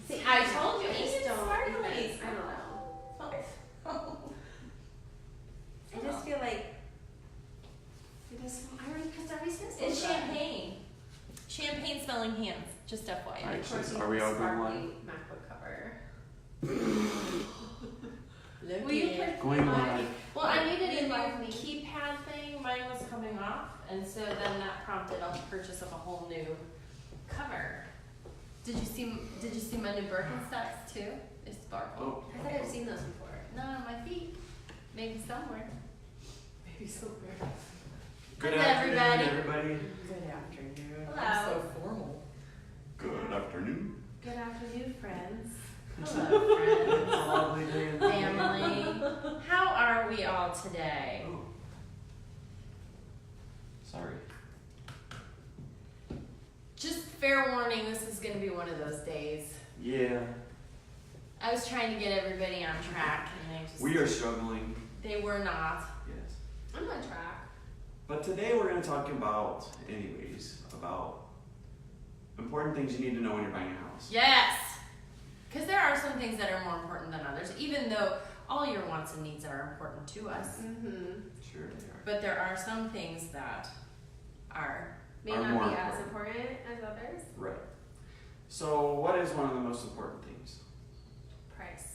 See, I told you, I it's just don't sparkly. even, I don't know. I just feel like it just, because I always feel so It's good. champagne. Champagne smelling hands, just FYI. Alright, Of course, so are we all going sparkly live? MacBook cover. Look Will you at put it. Going my- live. Well, I needed You a like new me. keypad thing. Mine was coming off, and so then that prompted a purchase of a whole new cover. Did you see my new Birkenstocks too? It's sparkle. Oh, I thought I've seen those before. Not on my feet. Maybe somewhere. Maybe somewhere. good Hi, afternoon, everybody. everybody. Good afternoon. Hello. I'm so formal. Good afternoon. Good afternoon, friends. Hello, friends. Lovely day in Family. How are we all today? Oh. Sorry. Just fair warning, this is going to be one of those days. Yeah, I was trying to get everybody on track, and they just we are struggling. they were not. Yes. I'm on track. But today we're going to talk about important things you need to know when you're buying a house. Yes, because there are some things that are more important than others, even though all your wants and needs are important to us. Mm-hmm. Sure they are. But there are some things that are. May Are not more be as important. important as others. Right. So what is one of the most important things? Price.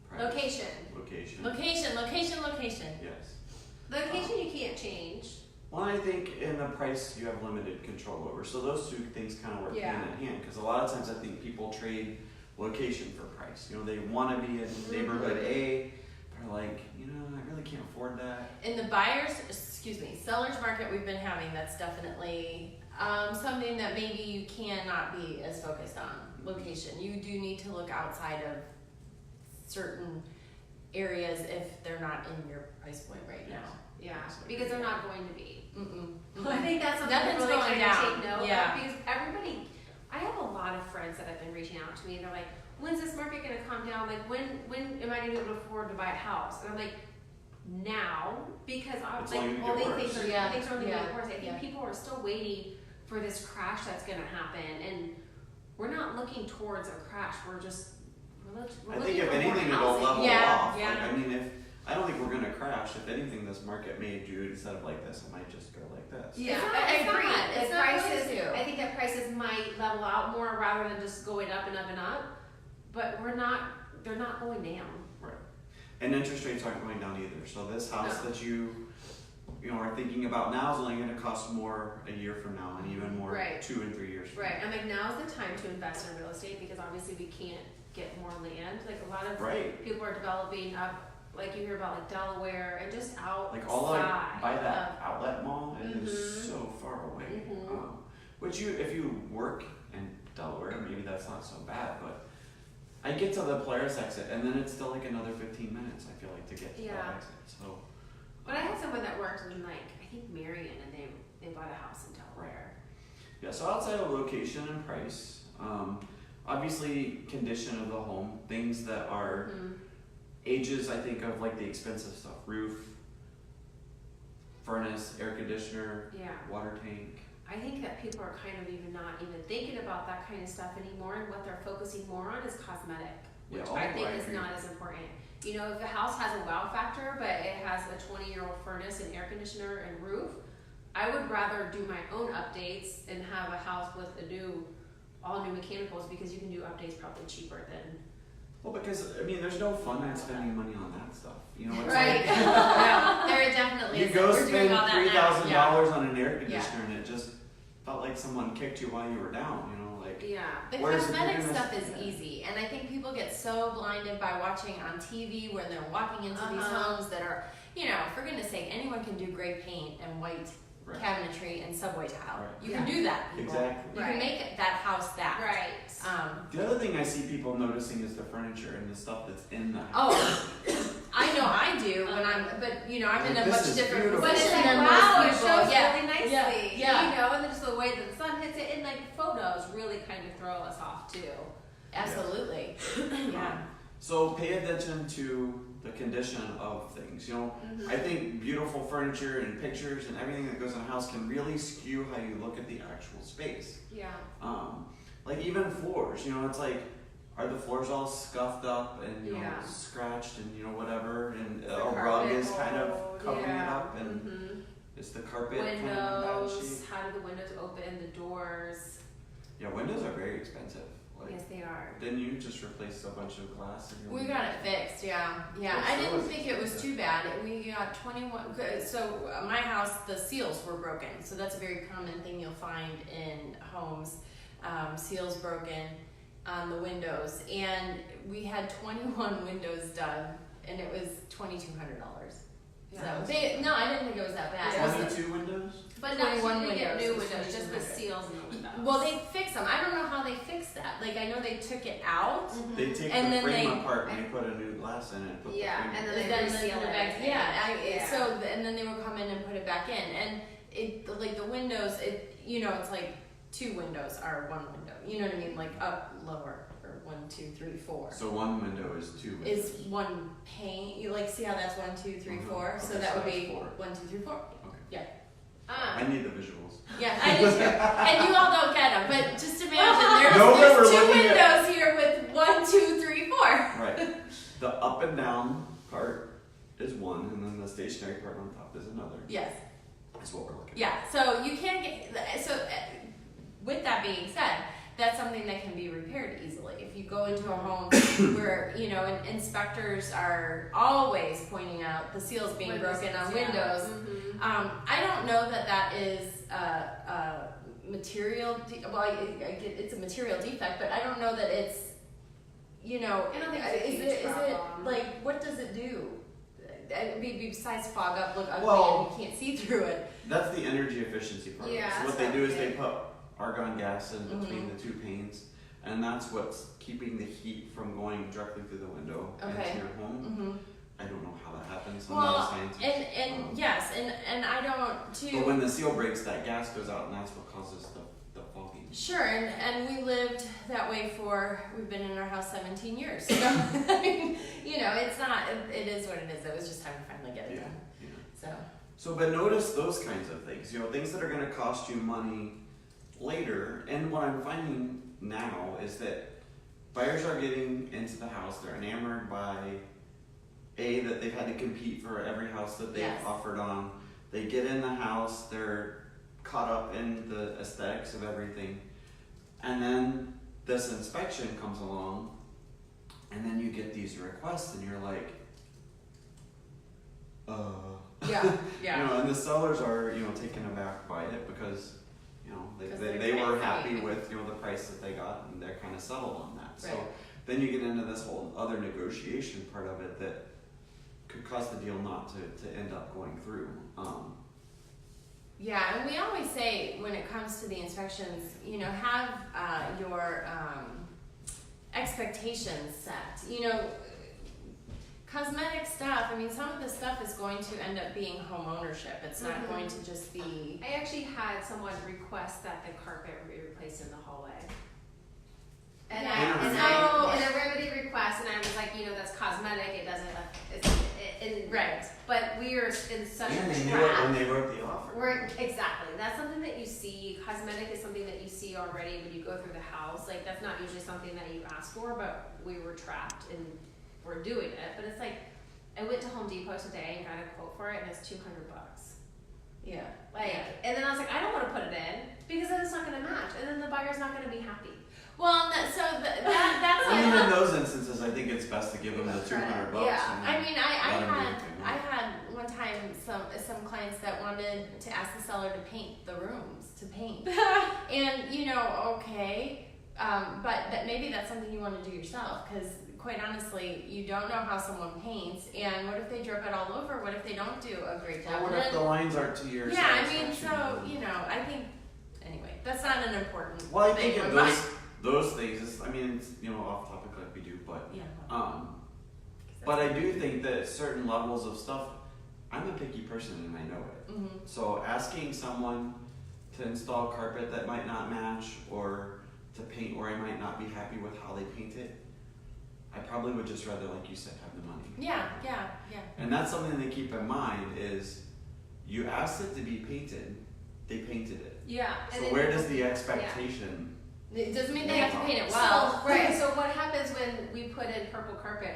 Price. Location. Location. Location. Yes. Location you can't change. Well, I think in the price you have limited control over. So those two things kind of work Yeah. hand in hand. Because a lot of times I think people trade location for price. You know, they want to be in neighborhood A. They're like, I really can't afford that. In the seller's market we've been having, that's definitely something that maybe you cannot be as focused on. Location. You do need to look outside of certain areas if they're not in your price point right now. Yeah, because they're not going to be. Mm-mm. I think that's something Nothing's really going trying down. to take note Yeah. of, because everybody, I have a lot of friends that have been reaching out to me and they're like, when's this market gonna calm down? Like when am I gonna be able to afford to buy a house? And I'm like, now, because It's only gonna all get these worse. things are Yeah. things are only gonna Yeah. get worse. I think Yeah. people are still waiting for this crash that's gonna happen, and we're not looking towards a crash. We're I looking think if for more anything, it'll housing. level Yeah, off. yeah. Like, I mean, I don't think we're gonna crash. If anything, this market may do instead of like this, it might just go like this. Yeah, It's not- I it's agree. not. It's The not prices, going to. I think that prices might level out more rather than just going up and up and up. But they're not going down. Right. And interest rates aren't going down either. So this house No. that you are thinking about now is only going to cost more a year from now, and even more Right. 2 and 3 years from Right. I'm like, now's the time to invest in real estate because obviously we can't get more land. Like a lot of now. Right. people are developing up, like you hear about like Delaware and just outside. Like all like by that outlet mall, it is Mhm. so far away. Mhm. Which if you work in Delaware, maybe that's not so bad, but I get to the Polaris exit, and then it's still like another 15 minutes. I feel like to get to Yeah. that exit. So. But I had someone that worked in like I think Marion, and they bought a house in Delaware. Yeah, so outside of location and price, obviously condition of the home, things that are Mhm. ages, I think of like the expensive stuff, roof, furnace, air conditioner, Yeah. water tank. I think that people are kind of even not even thinking about that kind of stuff anymore, and what they're focusing more on is cosmetic, which Yeah, I think I is agree. not as important. You know, if the house has a wow factor, but it has a 20-year-old furnace and air conditioner and roof, I would rather do my own updates and have a house with all new mechanicals, because you can do updates probably cheaper than. Well, because I mean, there's no fun in spending money on that stuff. You know, it's Right. like Yeah, there definitely you is. go We're doing spend all that now. $3,000 on an air Yeah. conditioner, and it just felt like someone kicked you while you were down. You know, like. Yeah. The Whereas if cosmetic you're gonna- stuff is easy, and I think people get so blinded by watching on TV where they're walking into these Uh-huh. homes that are, for goodness sake, anyone can do gray paint and white Right. cabinetry and subway tile. Right. You can do that, people. Exactly. You Right. can make that house that. Right. The other thing I see people noticing is the furniture and the stuff that's in the house. Oh, I know I do when I'm in a This much is different beautiful. But it's position like, than wow, it most people. shows Yeah. really nicely. Yeah. And then just the way that the sun hits it, and like photos really kind of throw us off too. Absolutely. Yeah. So pay attention to the condition of things. I think beautiful furniture and pictures and everything that goes in a house can really skew how you look at the actual space. Yeah. Like even floors, it's like are the floors all scuffed up and Yeah. scratched and whatever, and The a rug carpet is kind of old, covering it yeah. up, and Mhm. is the carpet kind of in bad Windows, shape? how do the windows open, the doors? Yeah, windows are very expensive. Like, Yes, they are. didn't you just replace a bunch of glass in your We windows? got it fixed, yeah. So I didn't it's think it was too bad. We got 21, so my house, the seals were broken. So that's a very common thing you'll find in homes. Seals broken on the windows. And we had 21 windows done, and it was $2,200. Yeah. So I didn't think it was that bad. Yeah. 22 windows? But not 21 to get new windows, windows, just the 2200. seals in the windows. Well, they fixed them. I don't know how they fixed that. Like, I know they took it out. Mhm. They take And the then frame they- apart and they put a new glass in it. Put Yeah, the frame and in. then they Then reseal put it back. and- Yeah, so and then they would come in and put it back in, and it like the windows. It's like 2 windows are 1 window. You know what I mean? Like up, lower, or 1, 2, 3, 4 So one window is 2 windows. is 1 pane. You like see how that's 1, 2, 3, 4. So Okay, that so would that's be 4. 1, 2, 3, 4. Okay. Ah. I need the visuals. Yeah, I do too. And you all don't get them, but just imagine No, but there's we're 2 looking at- windows here with 1, 2, 3, 4. Right. The up and down part is one, and then the stationary part on top is another. Yes. Is what we're looking at. Yeah, so you can't get, with that being said, that's something that can be repaired easily. If you go into a home where, inspectors are always pointing out the seals being Windows, broken on yeah. windows, Mhm. I don't know that is material, it's a material defect, but I don't know that it's, I don't think it's a is huge it problem. like, what does it do? Besides fog up, look ugly, Well- and you can't see through it. That's the energy efficiency part. Yeah, So what that's they do is okay. they put argon gas in between Mhm. the 2 panes, and that's what's keeping the heat from going directly through the window Okay. into your home. Mm-hmm. I don't know how that happens. I'm not a Well, scientist. and yes, and I don't too. But when the seal breaks, that gas goes out, and that's what causes the fogging. Sure, and we lived that way we've been in our house 17 years. So, I mean, it's not, it is what it is. It was just time to finally get it Yeah. done. Yeah. So, So, but notice those kinds of things. Things that are going to cost you money later. And what I'm finding now is that buyers are getting into the house. They're enamored by that they've had to compete for every house that they've Yes. offered on. They get in the house. They're caught up in the aesthetics of everything, and then this inspection comes along, and then you get these requests, and you're like, yeah. and the sellers are, taken aback by it because, Because they they're were crazy. happy with, the price that they got, and they're kind of settled on that. So Right. then you get into this whole other negotiation part of it that could cause the deal not to end up going through. Yeah, and we always say when it comes to the inspections, have your expectations set. Cosmetic stuff, some of this stuff is going to end up being home ownership. It's not Mhm. going to just be. I actually had someone request that the carpet be replaced in the hallway. And Yeah. I in a remedy request, and I was like, that's cosmetic. It doesn't. Right. But we are in such And a they knew it when trap. they wrote the offer. Exactly. That's something that you see. Cosmetic is something that you see already when you go through the house. Like, that's not usually something that you ask for, but we were trapped and we're doing it. But it's like, I went to Home Depot today and got a quote for it, and it's $200. Yeah. And then I was like, I don't want to put it in because then it's not going to match, and then the buyer's not going to be happy. Well, that's In those instances, I think it's best to give them the $200. Yeah. and I then mean, let them do I what they want. had one time some clients that wanted to ask the seller to paint the rooms, to paint. And, okay, but maybe that's something you want to do yourself, because quite honestly, you don't know how someone paints, and what if they drip it all over? What if they don't do a great job? Or what And if the then- lines aren't to your yeah, I mean, satisfaction? so, I think, anyway, that's not an important Well, I think thing. in those things, it's off topic like we do, but Yeah. but I do think that certain levels of stuff, I'm a picky person and I know it. Mm-hmm. So asking someone to install carpet that might not match, or to paint where I might not be happy with how they paint it, I probably would just rather, like you said, have the money. Yeah. And that's something to keep in mind is, you asked it to be painted, they painted it. Yeah. So where does the expectation? It doesn't mean they have to paint it well. So, right. So what happens when we put in purple carpet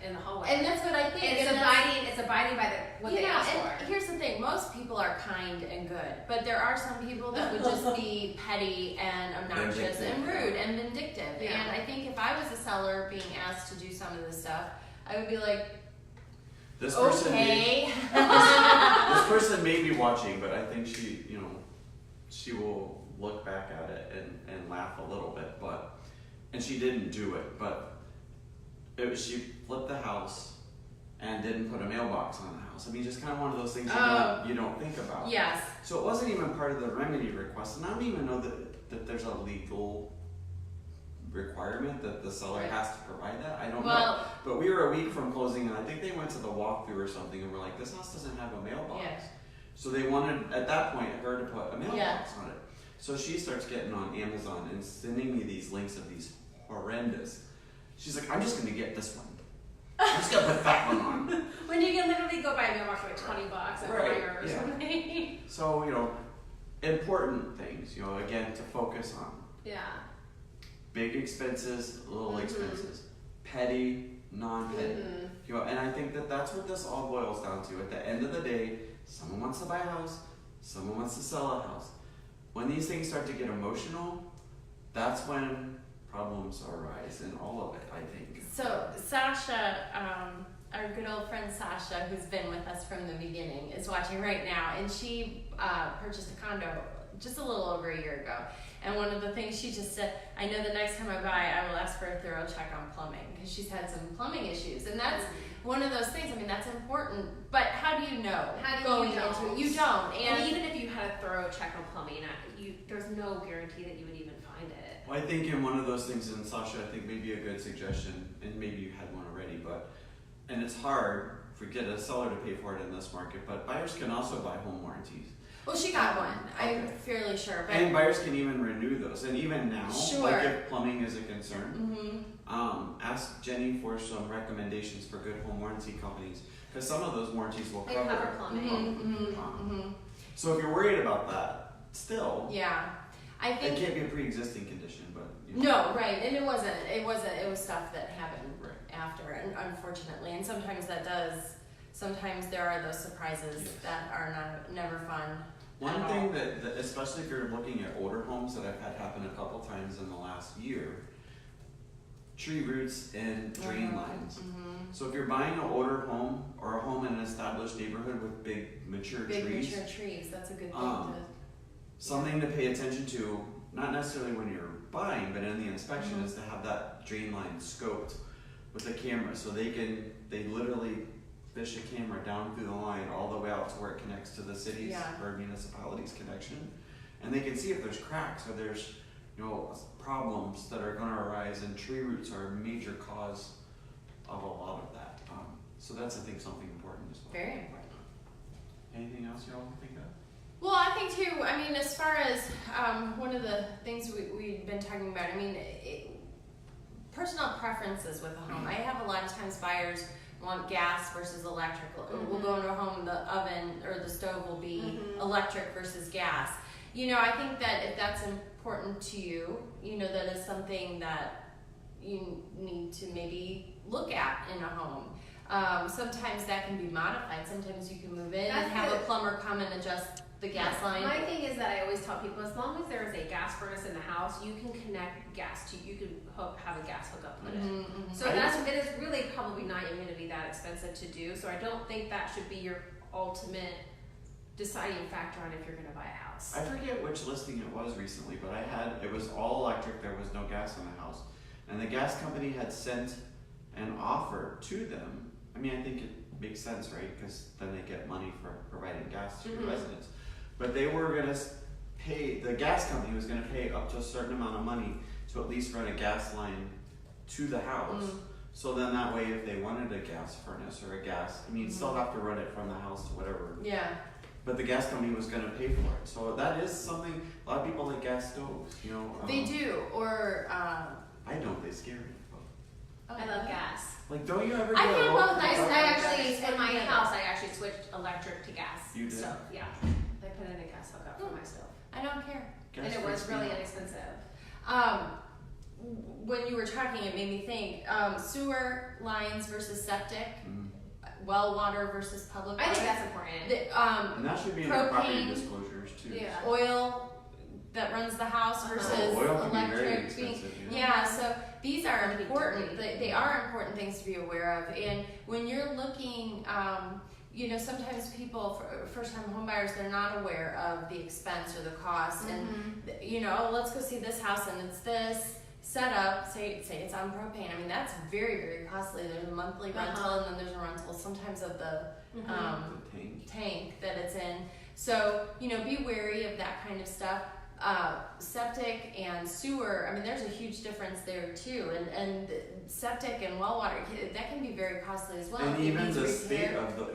in the hallway. And that's what I think. It's and abiding by what they asked for. And here's the thing: most people are kind and good, but there are some people that would just be petty and obnoxious and rude and vindictive. Yeah. And I think if I was a seller being asked to do some of this stuff, I would be like, This person okay. this person may be watching, but I think she will look back at it and laugh a little bit, and she didn't do it, but she flipped the house and didn't put a mailbox on the house. I mean, just kind of one of those things you don't think about. Yes. So it wasn't even part of the remedy request, and I don't even know that there's a legal requirement that the seller has to provide that. I don't know. But we were a week from closing, and I think they went to the walkthrough or something, and we're like, this house doesn't have a mailbox. Yes. So they wanted, at that point, her to put a mailbox on it. So she starts getting on Amazon and sending me these links of these horrendous. She's like, I'm just going to get this one. I'm just going to put that one on. When you can literally go buy a mailbox for like $20 at Meijer or something. So, important things, again, to focus on. Yeah. Big expenses, little expenses. Petty, non-petty. And I think that's what this all boils down to. At the end of the day, someone wants to buy a house, someone wants to sell a house. When these things start to get emotional, that's when problems arise in all of it, I think. So Sasha, our good old friend Sasha, who's been with us from the beginning, is watching right now, and she purchased a condo just a little over a year ago. And one of the things she just said, I know the next time I buy, I will ask for a thorough check on plumbing, because she's had some plumbing issues, and that's one of those things. I mean, that's important, but how do you know? Going into it, you don't. And even if you had a thorough check on plumbing, there's no guarantee that you would even find it. Well, I think in one of those things, and Sasha, I think maybe a good suggestion, and maybe you had one already, and it's hard for a seller to pay for it in this market, but buyers can also buy home warranties. Well, she got one. I'm fairly sure. But and buyers can even renew those. And even now, sure. like if plumbing is a concern, ask Jenny for some recommendations for good home warranty companies, because some of those warranties will cover plumbing. So if you're worried about that, still, I think it can't be a pre-existing condition, but no, right, and it wasn't. It was stuff that happened after, and unfortunately, and sometimes that does. Sometimes there are those surprises that are never fun. One thing that, especially if you're looking at older homes that I've had happen a couple times in the last year, tree roots and drain lines. So if you're buying an older home or a home in an established neighborhood with big mature trees, that's a good thing something to pay attention to, not necessarily when you're buying, but in the inspection, is to have that drain line scoped with a camera, so they literally fish a camera down through the line all the way out to where it connects to the city's or municipality's connection, and they can see if there's cracks or there's problems that are going to arise, and tree roots are a major cause of a lot of that. So that's, I think, something important as well. Very important. Anything else y'all think of? Well, I think too, I mean, as far as one of the things we've been talking about, I mean, personal preferences with a home. I have a lot of times buyers want gas versus electric. We'll go into a home, the oven or the stove will be electric versus gas. I think that if that's important to you, that is something that you need to maybe look at in a home. Sometimes that can be modified. Sometimes you can move in and have a plumber come and adjust the gas line. My thing is that I always tell people, as long as there is a gas furnace in the house, you can connect gas to, you can have a gas hookup put in. So it is really probably not even going to be that expensive to do. So I don't think that should be your ultimate deciding factor on if you're going to buy a house. I forget which listing it was recently, but it was all electric, there was no gas in the house. And the gas company had sent an offer to them. I mean, I think it makes sense, right? Because then they get money for providing gas to your residents. But they were going to pay, the gas company was going to pay up to a certain amount of money to at least run a gas line to the house. So then that way, if they wanted a gas furnace or a gas, I mean, you'd still have to run it from the house to whatever. But the gas company was going to pay for it. So that is something, a lot of people like gas stoves, They do, or... I don't, they scare me. I love gas. Like, don't you ever I get can a both. I actually, in my house, I actually switched electric to gas. You did? So, yeah. I put in a gas hookup for my stove. I don't care. And it was really inexpensive. when you were talking, it made me think, sewer lines versus septic, Mm. well water versus public water. I think that's important. The, And that should be in the property propane, disclosures too. Yeah. oil that runs the house versus Oil can be electric. very expensive. Yeah, so these are Can be important. dirty. They are important things to be aware of. And when you're looking, you know, sometimes people, first-time homebuyers, they're not aware of the expense or the cost. And you know, oh, let's go see this house, and it's this setup. Say it's on propane. I mean, that's very, very costly. There's a monthly rental, and then there's a rental sometimes of the tank that it's in. So you know, be wary of that kind of stuff. Septic and sewer, I mean, there's a huge difference there too, and septic and well water, that can be very costly as well. And If it even needs the state repair. of the,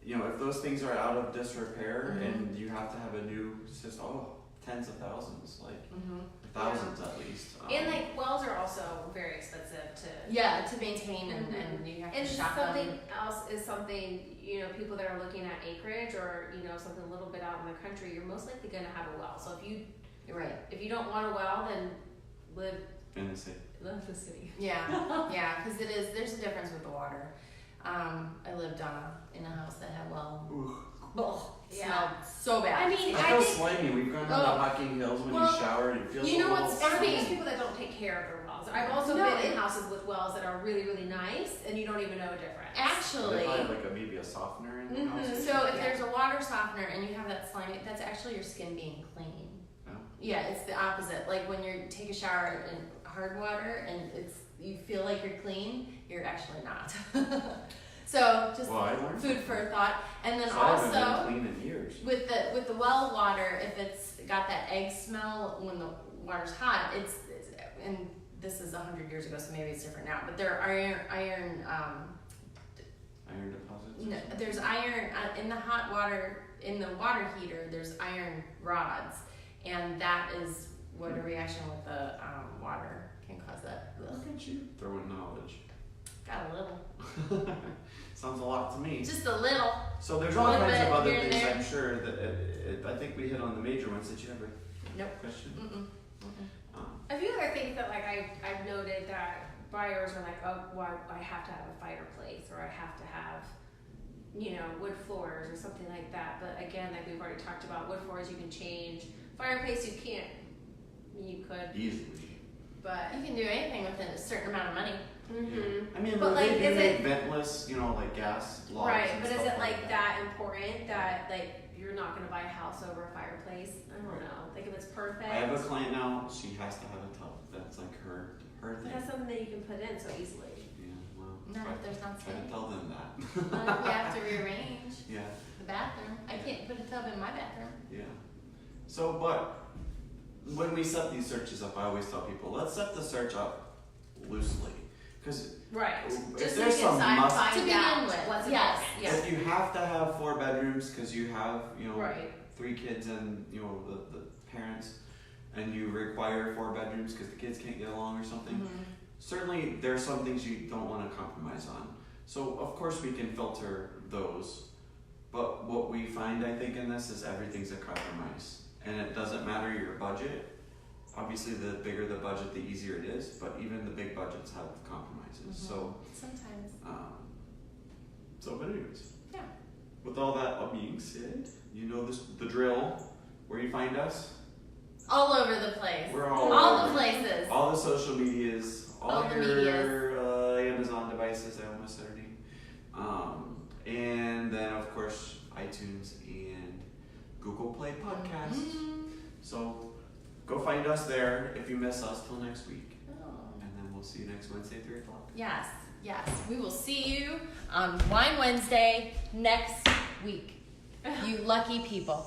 you know, if those things are out of disrepair Mhm. and you have to have a new system, tens of thousands, like thousands at least. And like wells are also very expensive to. Yeah, to maintain and you have to And shop something them. else is something, you know, people that are looking at acreage or, you know, something a little bit out in the country, you're most likely gonna have a well. So Right. if you don't want a well, then live In the city. in the city. Yeah, yeah, because there's a difference with the water. I lived in a house that had well. Ugh, Yeah. smelled so bad. I mean, I I feel think slimy. We've gone down the Hocking Hills when Well, you shower and it feels you know a little what's I think funny? there's people that don't take care of their wells. I've also No, been in it- houses with wells that are really, really nice and you don't even know a difference. They Actually, probably have like maybe a softener in the house. so if Yeah. there's a water softener and you have that slimy, that's actually your skin being clean. Oh. Yeah, it's the opposite. Like when you take a shower in hard water and you feel like you're clean, you're actually not. So just Well, I learned food for thought. And then So I haven't also been clean in years. with the well water, if it's got that egg smell when the water's hot, and this is 100 years ago, so maybe it's different now. But there are iron Deposits. no, there's iron in the hot water in the water heater. There's iron rods, and that is what a reaction with the water can cause that. Ugh. Look at you throwing knowledge. Got a little, Sounds a lot to me. just a little. So there's A all little kinds of bit other here and things. there. I'm sure that I think we hit on the major ones. Did you have a Nope. question? A few other things that like I've noted that buyers are like, oh, well, I have to have a fireplace or I have to have, you know, wood floors or something like that. But again, like we've already talked about, wood floors you can change. Fireplace you can't. You could, Easily. but You can do anything within a certain amount of money. I mean, But, like, they is make it- ventless, you know, like gas logs. right. and But is stuff it like that important that like you're not gonna buy a house over a fireplace? I don't know. Like if it's perfect. I have a client now. She has to have a tub. That's like her But thing. that's something that you can put in so easily. Yeah. Well. Not if there's not Try to space. tell them that. Well, you have to rearrange Yeah. the bathroom. I can't put a tub in my bathroom. Yeah. So, but when we set these searches up, I always tell people, let's set the search up loosely. Because Right. if Just there's make it some must, To find begin out with, what's yes, important. yes. if you have to have 4 bedrooms because you have, you know, Right. 3 kids and, you know, the parents, and you require 4 bedrooms because the kids can't get along or something, Mm-hmm. certainly there are some things you don't want to compromise on. So, of course, we can filter those. But what we find, I think, in this is everything's a compromise. And it doesn't matter your budget. Obviously, the bigger the budget, the easier it is. But even the big budgets have compromises. So, Sometimes. but anyways. Yeah. With all that being said, you know the drill. Where you find us? All over the place. We're all All over. the places. All the social medias, all the your Amazon devices. I almost said her name. And then of course iTunes and Google Play Podcasts. Mhm. So go find us there if you miss us till next week, Oh. and then we'll see you next Wednesday 3:00. Yes, yes. We will see you on Wine Wednesday next week. You lucky people.